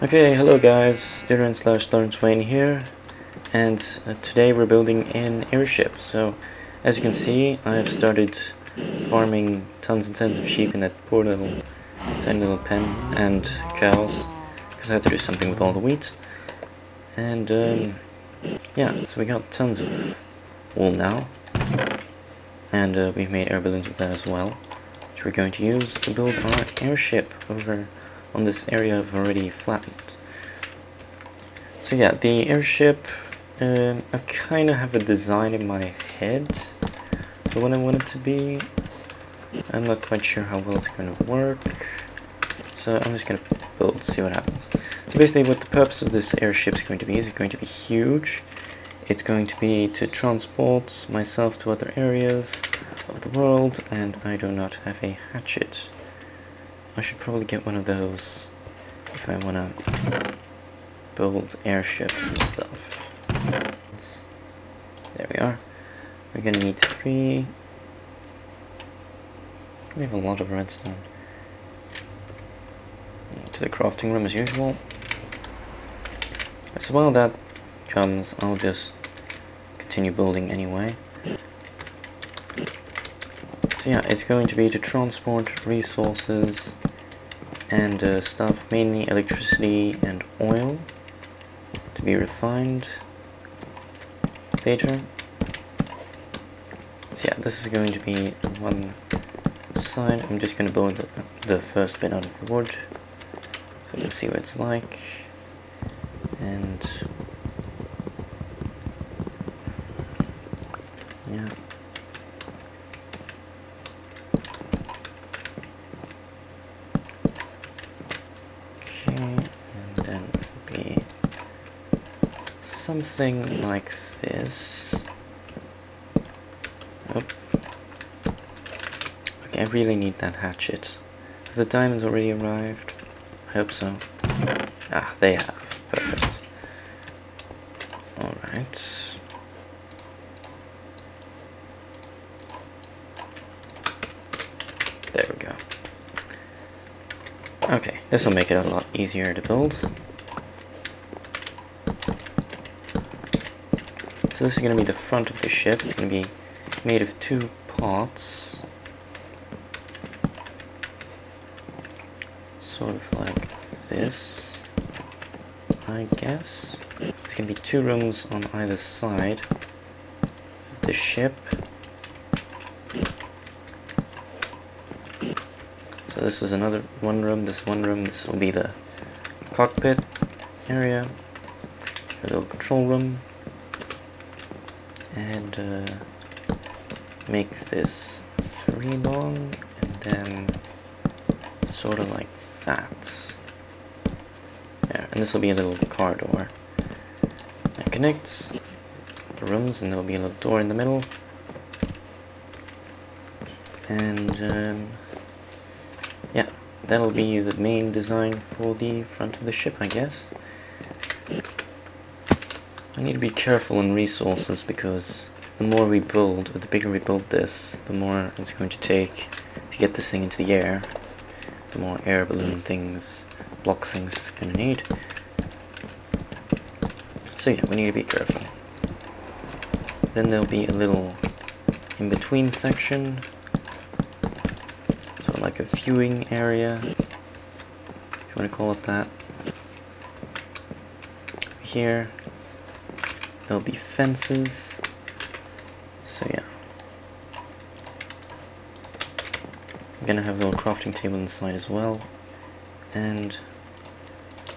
Okay, hello guys, Dynet/Swain here, and today we're building an airship. So, as you can see, I've started farming tons and tons of sheep in that poor little, tiny little pen, and cows, because I had to do something with all the wheat. And yeah, so we got tons of wool now, and we've made air balloons with that as well, which we're going to use to build our airship over on this area I've already flattened. So yeah, the airship, I kind of have a design in my head for what I want it to be. I'm not quite sure how well it's going to work, so I'm just going to build, see what happens. So basically what the purpose of this airship is going to be is it's going to be huge. It's going to be to transport myself to other areas of the world, and I do not have a hatchet. I should probably get one of those if I want to build airships and stuff. There we are. We're gonna need 3. We have a lot of redstone. To the crafting room as usual. So while that comes, I'll just continue building anyway. So yeah, it's going to be to transport resources and stuff, mainly electricity and oil, to be refined later. So yeah, this is going to be one side. I'm just going to build the first bit out of the wood, so you can see what it's like. And yeah. Okay, and then it'll be something like this. Oh. Okay, I really need that hatchet. Have the diamonds already arrived? I hope so. Ah, they have. Perfect. Alright. There we go. Okay, this will make it a lot easier to build. So this is going to be the front of the ship. It's going to be made of 2 parts. Sort of like this, I guess. There's going to be 2 rooms on either side of the ship. So this is another one room, this will be the cockpit area, a little control room, and make this 3 long, and then sort of like that. There, and this will be a little car door that connects the rooms, and there will be a little door in the middle. And yeah, that'll be the main design for the front of the ship, I guess. I need to be careful on resources, because the more we build, or the bigger we build this, the more it's going to take to get this thing into the air. The more air balloon things, block things it's going to need. So yeah, we need to be careful. Then there'll be a little in-between section, so like a viewing area, if you want to call it that. Here, there'll be fences, so yeah. I'm gonna have a little crafting table inside as well, and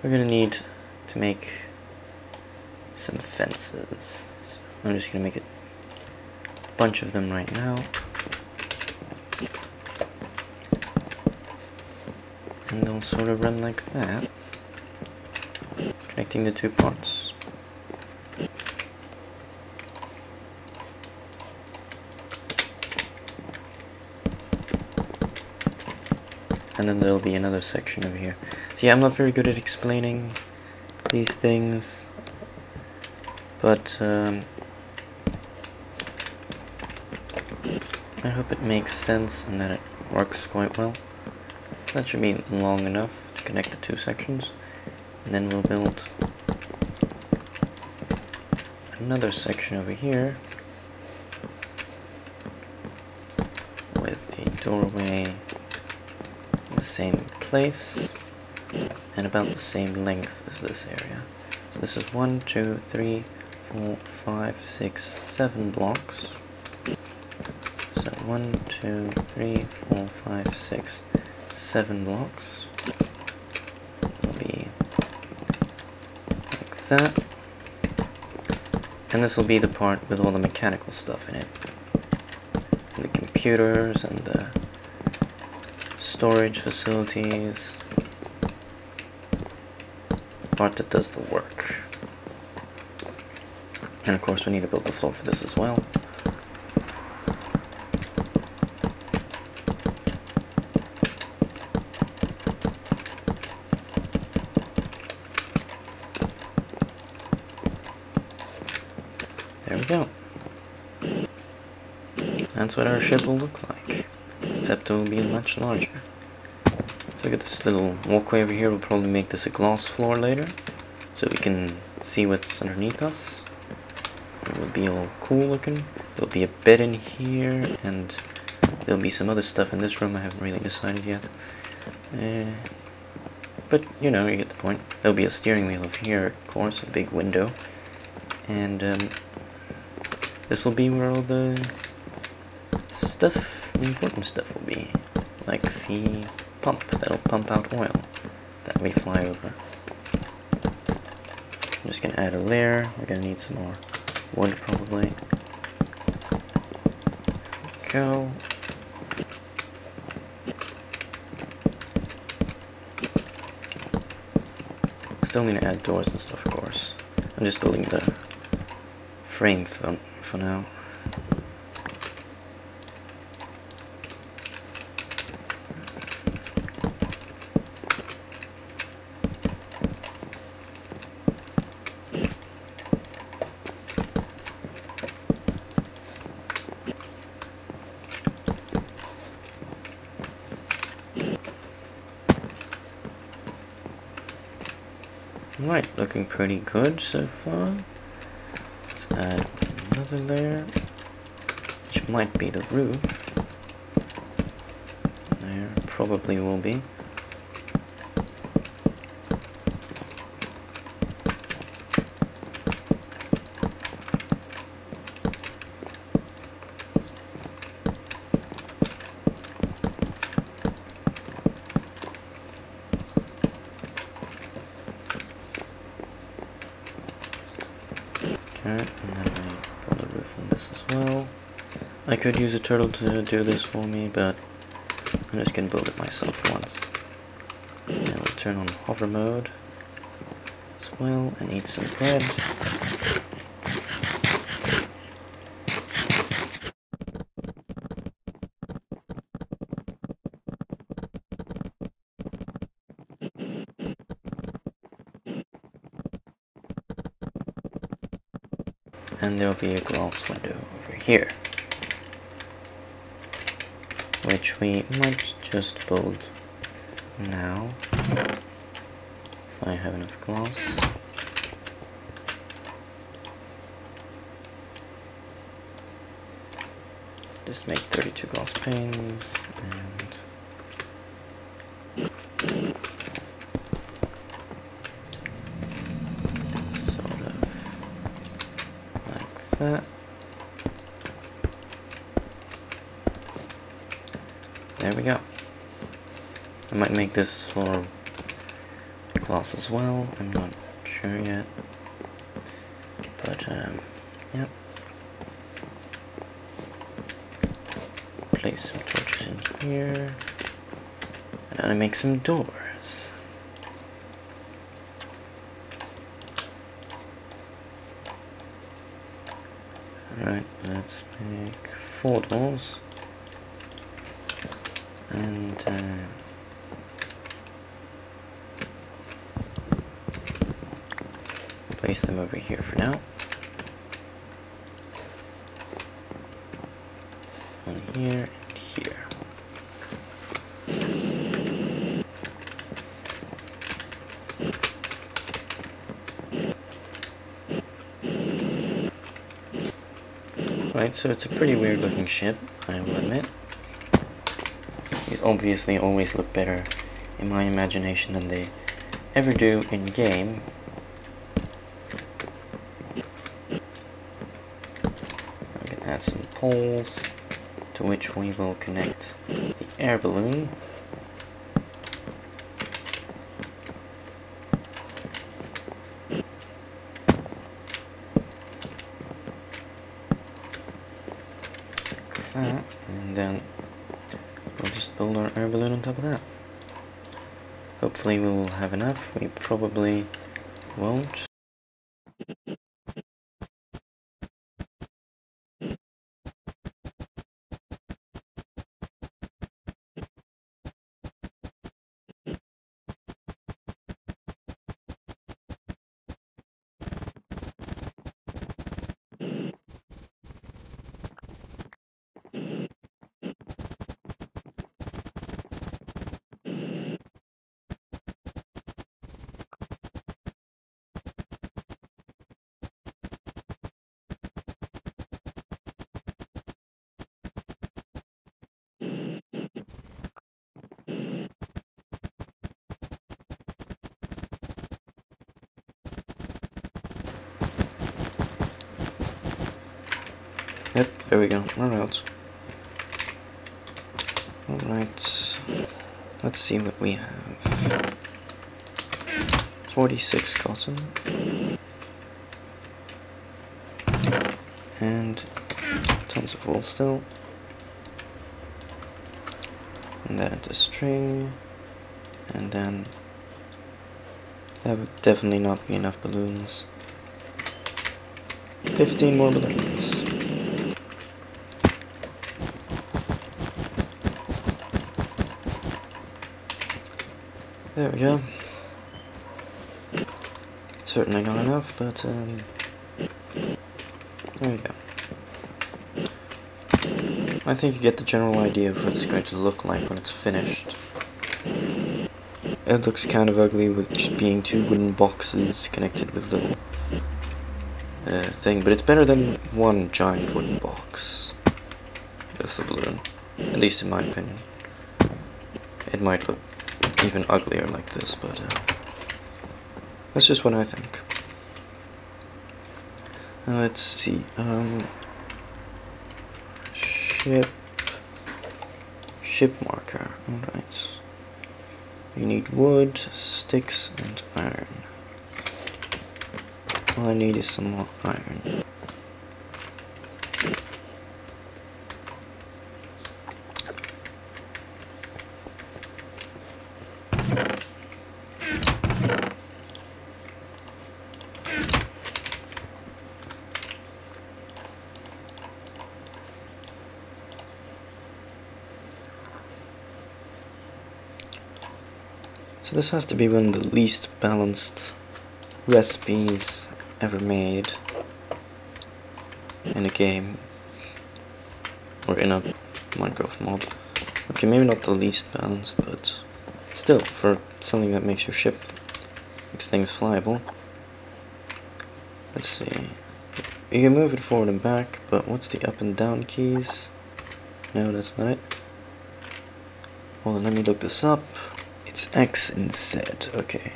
we're gonna need to make some fences. So I'm just gonna make a bunch of them right now, and they'll sort of run like that, connecting the 2 parts. And then there'll be another section over here. So yeah, I'm not very good at explaining these things, but I hope it makes sense and that it works quite well. That should be long enough to connect the 2 sections. And then we'll build another section over here with a doorway in the same place and about the same length as this area. So this is 1, 2, 3, 4, 5, 6, 7 blocks. So 1, 2, 3, 4, 5, 6, 7 blocks. It'll be like that. And this will be the part with all the mechanical stuff in it. And the computers and the storage facilities. The part that does the work. And of course we need to build the floor for this as well. There we go. That's what our ship will look like, except it will be much larger. So look at this little walkway over here. We'll probably make this a glass floor later, so we can see what's underneath us. It will be all cool looking. There'll be a bed in here, and there'll be some other stuff in this room. I haven't really decided yet. But, you know, you get the point. There'll be a steering wheel over here, of course, a big window. And, this will be where all the stuff, the important stuff will be. Like the pump that'll pump out oil that we fly over. I'm just gonna add a layer. We're gonna need some more wood probably. Go. Still need to add doors and stuff, of course. I'm just building the frame for now. Alright, looking pretty good so far. Let's add another layer, which might be the roof. There probably will be. And then I build a roof on this as well. I could use a turtle to do this for me, but I'm just gonna build it myself once. And we'll turn on hover mode as well and eat some bread. And there'll be a glass window over here, which we might just build now, if I have enough glass. Just make 32 glass panes, and sort of like that. There we go. I might make this floor glass as well, I'm not sure yet. But, yep. Place some torches in here. And now I make some doors. Alright, let's make 4 doors. And place them over here for now. One here and here. Alright, so it's a pretty weird looking ship, I will admit. These obviously always look better in my imagination than they ever do in game. I can add some poles to which we will connect the air balloon. That, and then we'll just build our air balloon on top of that. Hopefully we will have enough. We probably won't. Yep, there we go. We're out. Alright. Let's see what we have. 46 cotton. And tons of wool still. And that into string. And then that would definitely not be enough balloons. 15 more balloons. There we go. Certainly not enough, but there we go. I think you get the general idea of what it's going to look like when it's finished. It looks kind of ugly with just being two wooden boxes connected with a little thing, but it's better than one giant wooden box with the balloon, at least in my opinion. It might look even uglier like this, but that's just what I think. Now let's see, ship marker, alright. We need wood, sticks, and iron. All I need is some more iron. So this has to be one of the least balanced recipes ever made in a game or in a Minecraft mod. Okay, maybe not the least balanced, but still, for something that makes your ship, makes things flyable. Let's see. You can move it forward and back, but what's the up and down keys? No, that's not it. Hold on, let me look this up. It's X and Z, okay.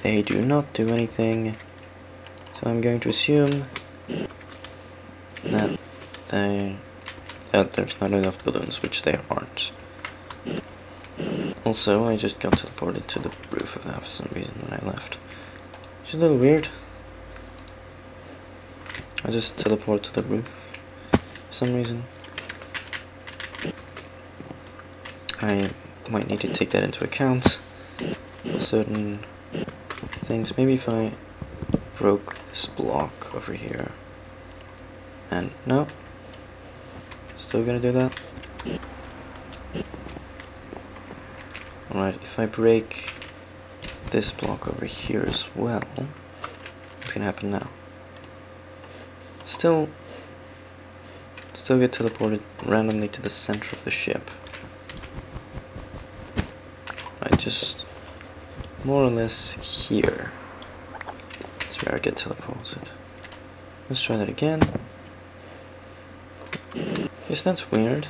They do not do anything, so I'm going to assume that there's not enough balloons, which there aren't. Also, I just got teleported to the roof of that for some reason when I left. Which is a little weird. I just teleported to the roof for some reason. I might need to take that into account for certain things. Maybe if I broke this block over here. And no, still gonna do that. Alright, if I break this block over here as well, what's gonna happen now? Still get teleported randomly to the center of the ship. Just more or less here. That's where I get teleported. Let's try that again. Yes, that's weird.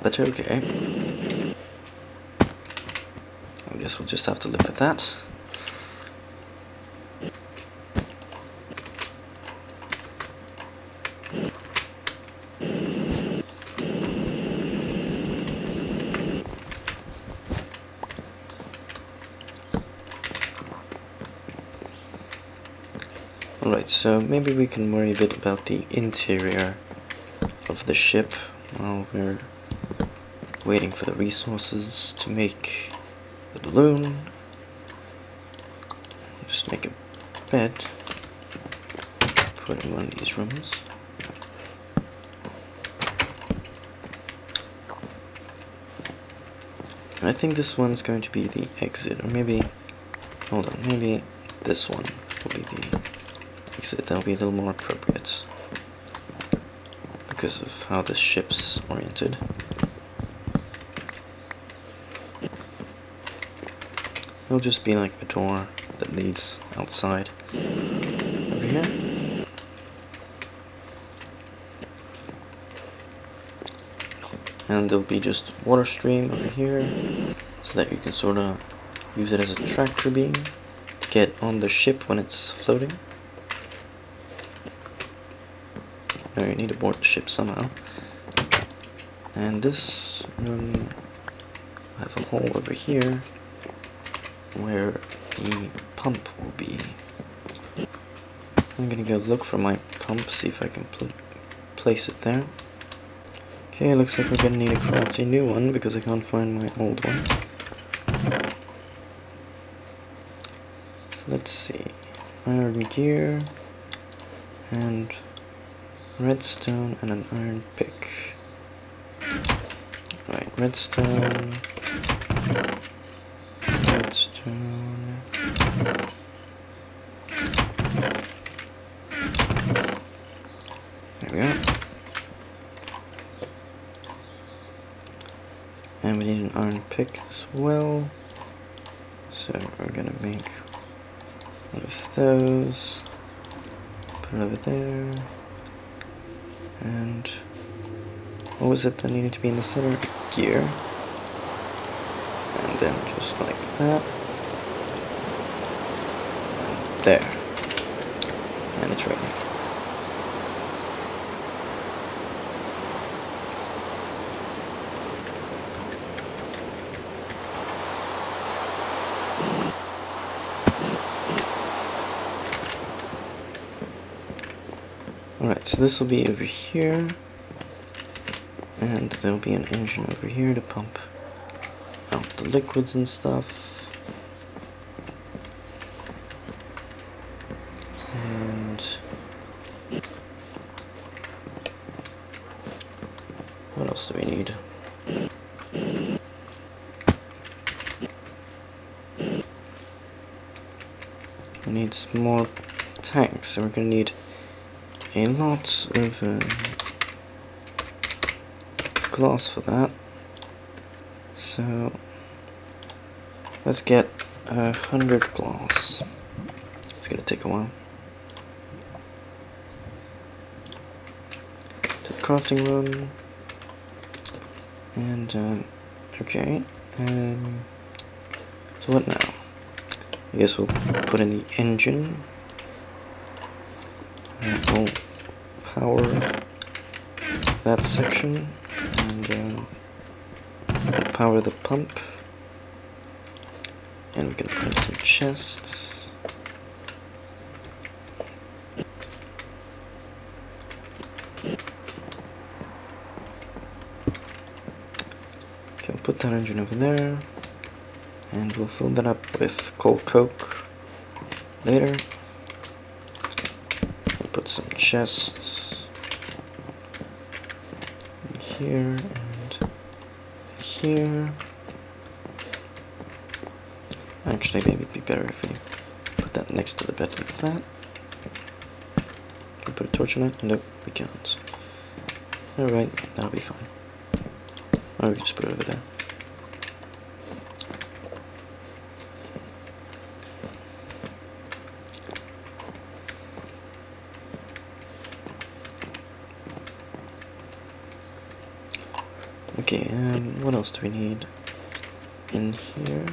But okay. I guess we'll just have to live with that. Alright, so maybe we can worry a bit about the interior of the ship while we're waiting for the resources to make the balloon. Just make a bed, put in one of these rooms. I think this one's going to be the exit, or maybe, hold on, maybe this one will be the exit. That'll be a little more appropriate because of how the ship's oriented. It'll just be like a door that leads outside over here. And there'll be just water stream over here so that you can sort of use it as a tractor beam to get on the ship when it's floating. Now you need to board the ship somehow. And this room, I have a hole over here where the pump will be. I'm gonna go look for my pump, see if I can place it there. Okay, looks like we're gonna need to craft a new one because I can't find my old one. So let's see. Iron gear and redstone and an iron pick. Right, redstone. There we go. And we need an iron pick as well. So we're gonna make one of those. Put it over there. And what was it that needed to be in the center? Gear. And then just like that. And there. And it's ready. Alright, so this will be over here. And there'll be an engine over here to pump out the liquids and stuff. And what else do we need? We need some more tanks, so we're gonna need a lot of glass for that. So let's get 100 glass. It's gonna take a while. To the crafting room. And okay. So what now? I guess we'll put in the engine. And we'll power that section. And we'll power the pump. And we can put in some chests. Okay, I'll put that engine over there. And we'll fill that up with coal coke later. We'll put some chests in here and here. Actually, maybe it'd be better if we put that next to the bed like that. Can we put a torch on it? Nope, we can't. Alright, that'll be fine. Or we can just put it over there. Okay, what else do we need in here?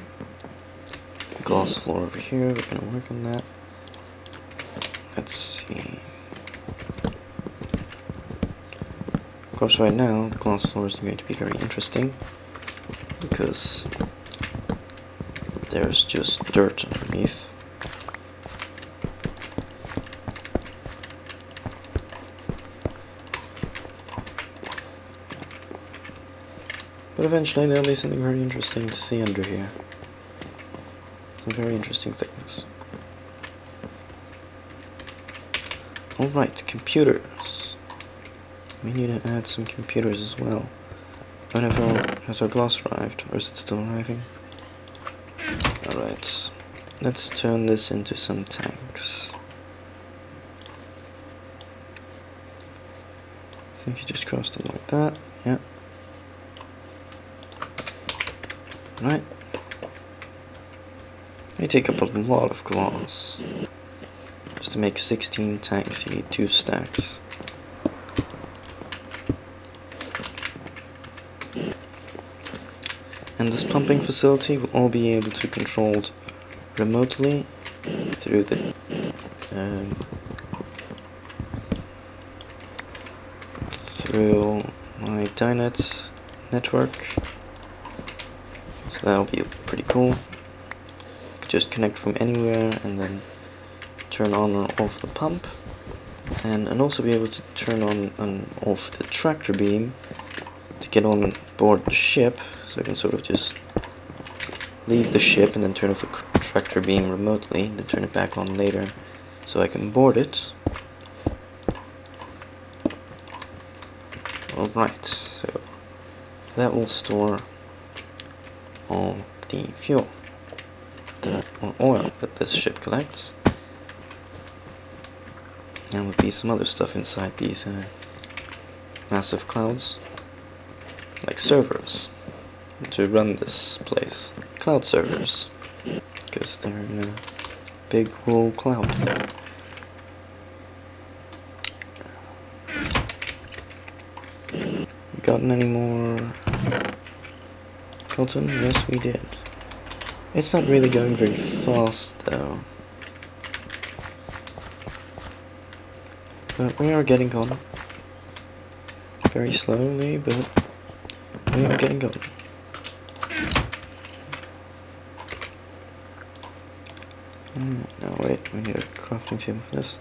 Glass floor over here, we're gonna work on that. Let's see. Of course, right now, the glass floor is going to be very interesting because there's just dirt underneath. But eventually there'll be something very interesting to see under here. Some very interesting things. Alright, computers. We need to add some computers as well. Has our glass arrived, or is it still arriving? Alright, let's turn this into some tanks. I think you just cross them like that, yeah. Right. They take up a lot of glass. Just to make 16 tanks, you need 2 stacks. And this pumping facility will all be able to be controlled remotely through the through my Dynet network. So that'll be pretty cool. Just connect from anywhere and then turn on or off the pump, and also be able to turn on and off the tractor beam to get on board the ship, so I can sort of just leave the ship and then turn off the tractor beam remotely, then turn it back on later so I can board it. Alright, so that will store all the fuel or oil that this ship collects. And there would be some other stuff inside these massive clouds, like servers, to run this place. Cloud servers, because they're in a big whole cloud thing. Gotten any more cotton? Yes, we did. It's not really going very fast, though. But we are getting cotton. Very slowly, but we are getting cotton. No, wait, we need a crafting table for this.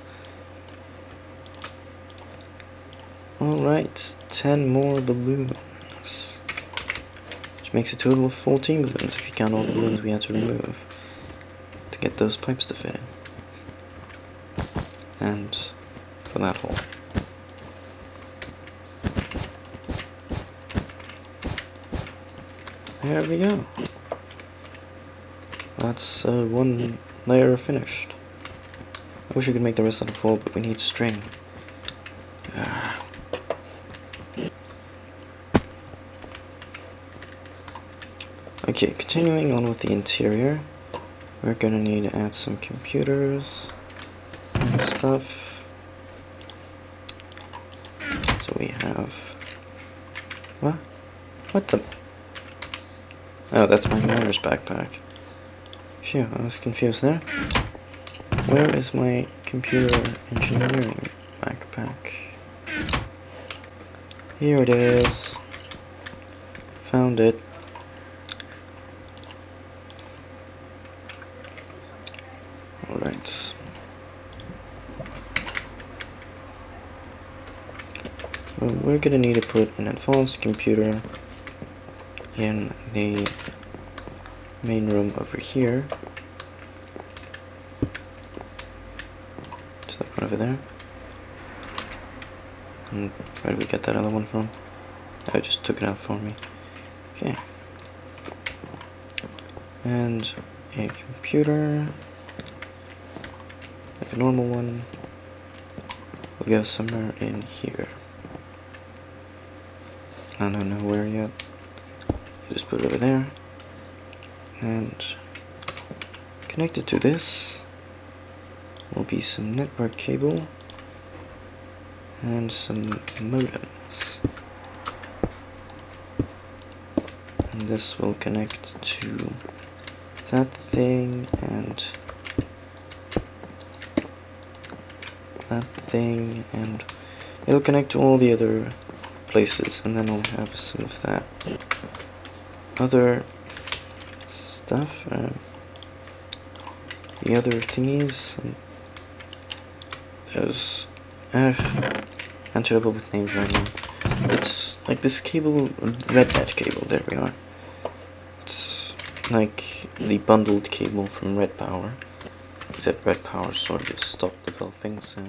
Alright, 10 more balloons. Which makes a total of 14 balloons if you count all the balloons we had to remove to get those pipes to fit in. And for that hole. There we go. That's one layer finished. I wish we could make the rest of the full, but we need string. Okay, continuing on with the interior, we're gonna need to add some computers and stuff. So we have... What? What the... Oh, that's my miner's backpack. Phew, I was confused there. Where is my computer engineering backpack? Here it is. Found it. Alright. Well, we're gonna need to put an advanced computer in the main room over here. Just like over there. And where did we get that other one from? I just took it out for me. Okay. And a computer, like a normal one, will go somewhere in here. I don't know where yet. Just put it over there. And connected to this will be some network cable and some modems. and this will connect to that thing and that thing, and it'll connect to all the other places, and then I'll have some of that other stuff, the other thingies, and those, I'm terrible with names right now. It's like this cable, RedNet cable, there we are. It's like the bundled cable from Red Power, except Red Power sort of just stopped developing, so